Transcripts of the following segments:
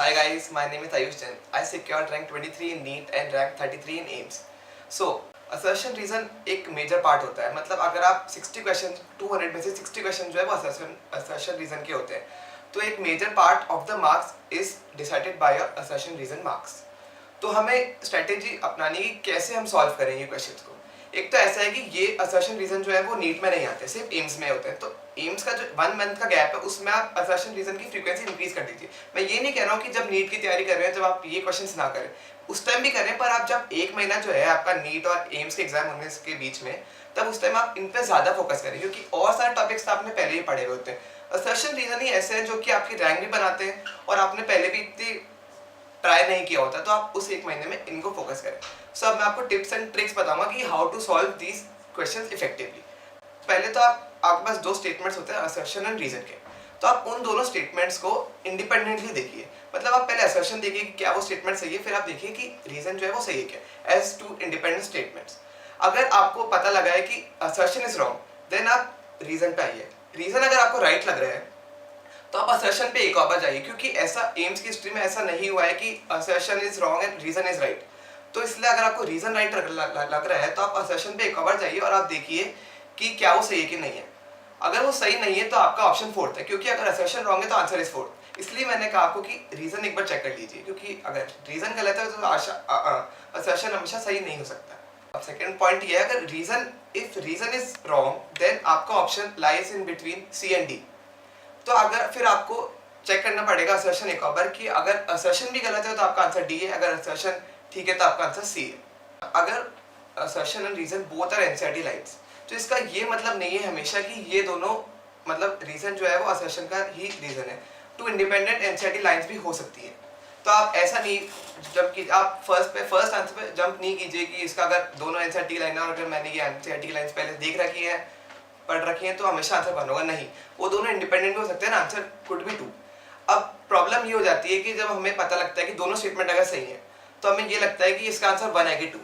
Hi guys, my name is Ayush Jain. I secured rank 23 in NEET and rank 33 in AIMS. So, assertion reason एक major part होता है. मतलब अगर आप 60 question 200 में से 60 क्वेश्चन जो है वो assertion reason के होते हैं, तो एक major part of the marks is decided by your assertion reason marks. तो हमें स्ट्रेटेजी अपनानी है कि कैसे हम सॉल्व करेंगे क्वेश्चंस को. एक तो ऐसा है कि ये असर्शन रीजन जो है वो नीट में नहीं आते, सिर्फ एम्स में होते हैं. तो एम्स का जो 1 मंथ का गैप है उसमें आप असर्शन रीजन की फ्रीक्वेंसी इंक्रीज कर दीजिए. मैं ये नहीं कह रहा हूँ कि जब नीट की तैयारी कर रहे हैं जब आप ये क्वेश्चंस ना करें, उस टाइम भी करें, पर आप जब 1 महीना जो है आपका नीट और एम्स के एग्जाम होने के बीच में, तब उस टाइम आप इन पर ज्यादा फोकस करें, क्योंकि और सारे टॉपिक्स आपने पहले ही पढ़े हुए होते हैं. असर्शन रीजन ही ऐसे हैं जो कि आपकी रैंक भी बनाते हैं और आपने पहले भी इतनी ट्राई नहीं किया होता, तो आप उस 1 महीने में इनको फोकस करें. सो अब मैं आपको टिप्स एंड ट्रिक्स बताऊंगा कि how to solve these questions effectively. पहले तो आपके पास 2 स्टेटमेंट्स होते हैं, असर्शन एंड रीजन के. तो आप उन दोनों स्टेटमेंट्स को इंडिपेंडेंटली देखिए. मतलब आप पहले असर्शन देखिए कि क्या वो स्टेटमेंट सही है, फिर आप देखिए कि रीजन जो है वो सही है क्या, एज 2 इंडिपेंडेंट स्टेटमेंट्स. अगर आपको पता लगा है कि असर्शन इज रॉन्ग, देन आप रीजन पे आइए. रीजन अगर आपको राइट लग रहा है तो आप असर्शन पे एक और बार जाइए, क्योंकि ऐसा एम्स की हिस्ट्री में ऐसा नहीं हुआ है कि assertion is wrong and reason is right. तो इसलिए अगर आपको रीजन राइट लग रहा है तो आप असर्शन पे एक और बार जाइए और आप देखिए कि क्या वो सही है कि नहीं है. अगर वो सही नहीं है तो आपका ऑप्शन 4th है, क्योंकि अगर असर्शन रॉन्ग है तो आंसर इज 4th. इसलिए मैंने कहा आपको कि रीजन एक बार चेक कर लीजिए, क्योंकि अगर रीजन गलत है तो असर्शन हमेशा सही नहीं हो सकता. अब सेकंड पॉइंट ये है, अगर रीजन इज रॉन्ग देन आपका option lies in between C and D. तो अगर फिर आपको चेक करना पड़ेगा असर्शन एक बार कि अगर असर्शन भी गलत है तो आपका आंसर डी है, अगर असर्शन ठीक है तो आपका आंसर सी है. अगर assertion and reason both are NCERT lines, तो इसका ये मतलब नहीं है हमेशा कि ये दोनों मतलब रीजन जो है वो असर्शन का ही रीजन है. 2 इंडिपेंडेंट एनसीईआरटी लाइन्स भी हो सकती है. तो आप ऐसा नहीं जब आप फर्स्ट आंसर पे जंप नहीं कीजिए कि इसका अगर दोनों एनसीईआरटी लाइन है और अगर मैंने ये एनसीईआरटी लाइन्स पहले देख रखी है, पढ़ रखी हैं, तो हमेशा आंसर 1 होगा. नहीं, वो दोनों इंडिपेंडेंट भी हो सकते हैं ना, आंसर कुड बी 2. अब प्रॉब्लम ये हो जाती है कि जब हमें पता लगता है कि दोनों स्टेटमेंट अगर सही है तो हमें ये लगता है कि इसका आंसर 1 है कि 2.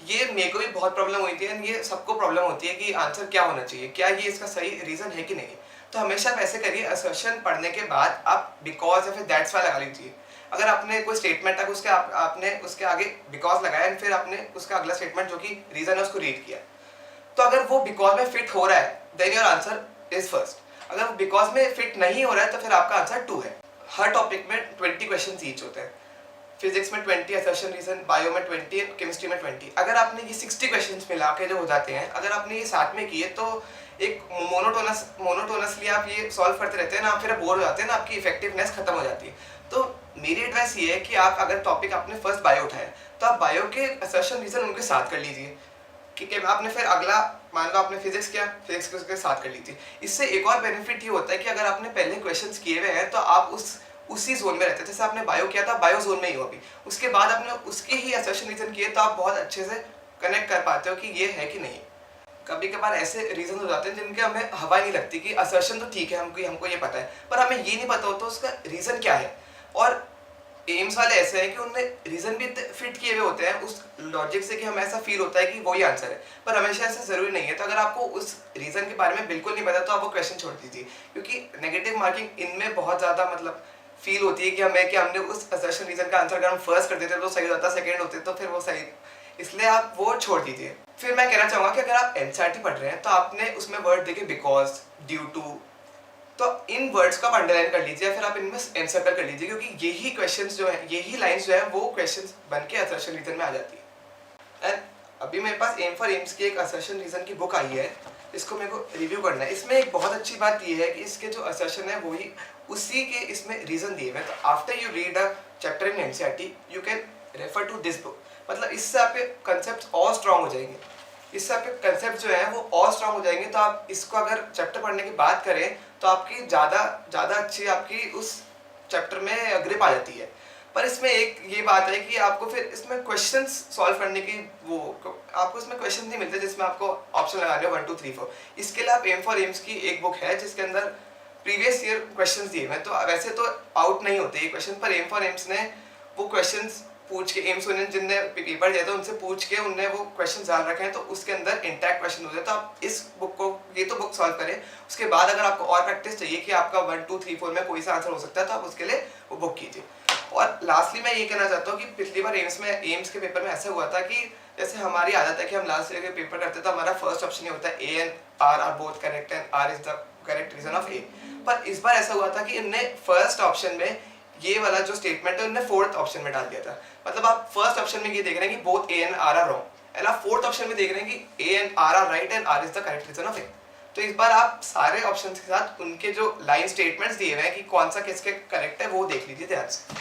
ये मेरे को भी बहुत प्रॉब्लम हुई थी एंड ये सबको प्रॉब्लम होती है कि आंसर क्या होना चाहिए, क्या ये इसका सही रीजन है कि नहीं. तो हमेशा वैसे करिए, असर्शन पढ़ने के बाद आप बिकॉज या फिर दैट्स वाई लगा लीजिए. अगर आपने कोई स्टेटमेंट है उसके आपने उसके आगे बिकॉज लगाया एंड फिर आपने उसका अगला स्टेटमेंट जो कि रीजन है उसको रीड किया, तो अगर वो बिकॉज में फिट हो रहा है then your answer is first. अगर वो बिकॉज में फिट नहीं हो रहा है तो फिर आपका आंसर 2 है. हर टॉपिक में 20 क्वेश्चंस ईच होते हैं. फिजिक्स में 20 असर्शन रीजन, बायो में 20, केमिस्ट्री में 20. अगर आपने ये 60 क्वेश्चंस मिला के जो हो जाते हैं, अगर आपने ये साथ में किए तो एक मोनोटोनसली आप ये सॉल्व करते रहते हैं ना, आप फिर बोर हो जाते हैं ना, आपकी इफेक्टिवनेस खत्म हो जाती है. तो मेरी एडवाइस ये है कि आप अगर टॉपिक आपने फर्स्ट बायो उठाया तो आप बायो के असर्शन रीजन उनके साथ कर लीजिए. ठीक है, आपने फिर अगला मान लो आपने फिजिक्स किया, फिजिक्स के उसके साथ कर लीजिए. इससे एक और बेनिफिट ये होता है कि अगर आपने पहले क्वेश्चंस किए हुए हैं तो आप उसी जोन में रहते हैं. जैसे आपने बायो किया था, बायो जोन में ही हो अभी, उसके बाद आपने उसके ही असर्शन रीजन किए तो आप बहुत अच्छे से कनेक्ट कर पाते हो कि ये है कि नहीं. कभी कभार ऐसे रीजन हो जाते हैं जिनके हमें हवा नहीं लगती कि असर्शन तो ठीक है, हमको ये पता है, पर हमें ये नहीं पता होता उसका रीजन क्या है. और एम्स वाले ऐसे हैं कि उनने रीजन भी फिट किए हुए होते हैं उस लॉजिक से कि हमें ऐसा फील होता है कि वही आंसर है, पर हमेशा ऐसा जरूरी नहीं है. तो अगर आपको उस रीजन के बारे में बिल्कुल नहीं पता तो आप वो क्वेश्चन छोड़ दीजिए, क्योंकि नेगेटिव मार्किंग इनमें बहुत ज्यादा मतलब फील होती है कि हमने उस असर्शन रीजन का आंसर अगर हम फर्स्ट कर देते तो सही होता, सेकेंड होते तो फिर वो सही, इसलिए आप वो छोड़ दीजिए. फिर मैं कहना चाहूंगा कि अगर आप एनसीईआरटी पढ़ रहे हैं तो आपने उसमें वर्ड देखे बिकॉज, ड्यू टू, तो इन वर्ड्स को आप अंडरलाइन कर लीजिए या फिर आप इनमें एनसर्कल कर लीजिए, क्योंकि यही क्वेश्चंस जो है, यही लाइंस जो है वो क्वेश्चंस बन के असर्शन रीजन में आ जाती है. एंड अभी मेरे पास एम फॉर एम्स की एक असर्शन रीजन की बुक आई है, इसको मेरे को रिव्यू करना है. इसमें एक बहुत अच्छी बात ये है कि इसके जो असर्शन है वही उसी के इसमें रीजन दिए हुए हैं. तो after you read a chapter in NCERT you can refer to this book. मतलब इससे आपके कंसेप्ट और स्ट्रॉन्ग हो जाएंगे, इससे आपके कंसेप्ट जो है वो और स्ट्रॉन्ग हो जाएंगे. तो आप इसको अगर चैप्टर पढ़ने की बात करें तो आपकी ज़्यादा अच्छी आपकी उस चैप्टर में ग्रिप आ जाती है. पर इसमें एक ये बात है कि आपको फिर इसमें क्वेश्चंस सॉल्व करने की आपको इसमें क्वेश्चन नहीं मिलते जिसमें आपको ऑप्शन लगाने हो 1 2 3 4. इसके लिए आप एम फॉर एम्स की एक बुक है जिसके अंदर प्रीवियस ईयर क्वेश्चंस दिए हुए हैं. तो वैसे तो आउट नहीं होते ये क्वेश्चन, पर एम फॉर एम्स ने वो क्वेश्चंस पूछ के, एम्स जिनने पेपर दिया था उनसे पूछ के उनने वो क्वेश्चन डाल रखे हैं, तो उसके अंदर इंटैक्ट क्वेश्चन होते हैं. तो आप इस बुक को, ये तो बुक सॉल्व करें, उसके बाद अगर आपको और प्रैक्टिस चाहिए कि आपका 1 2 3 4 में कोई सा आंसर हो सकता है तो आप उसके लिए वो बुक कीजिए. और लास्टली मैं ये कहना चाहता हूँ कि पिछली बार एम्स के पेपर में ऐसा हुआ था कि जैसे हमारी आदत है कि हम लास्ट ईयर के पेपर करते हैं तो हमारा फर्स्ट ऑप्शन ये होता है A and R both correct and R is the correct reason of A. पर इस बार ऐसा हुआ था कि इनने फर्स्ट ऑप्शन में ये वाला जो स्टेटमेंट है उन्होंने फोर्थ ऑप्शन में डाल दिया था। मतलब आप फर्स्ट ऑप्शन में ये देख रहे हैं कि both A and R wrong, and आप फोर्थ ऑप्शन में देख रहे हैं कि A and R right and R is the correct reason of A. तो इस बार आप सारे ऑप्शंस के साथ उनके जो लाइन स्टेटमेंट्स दिए हुए हैं कि कौन सा किसके करेक्ट है वो देख लीजिए ध्यान से।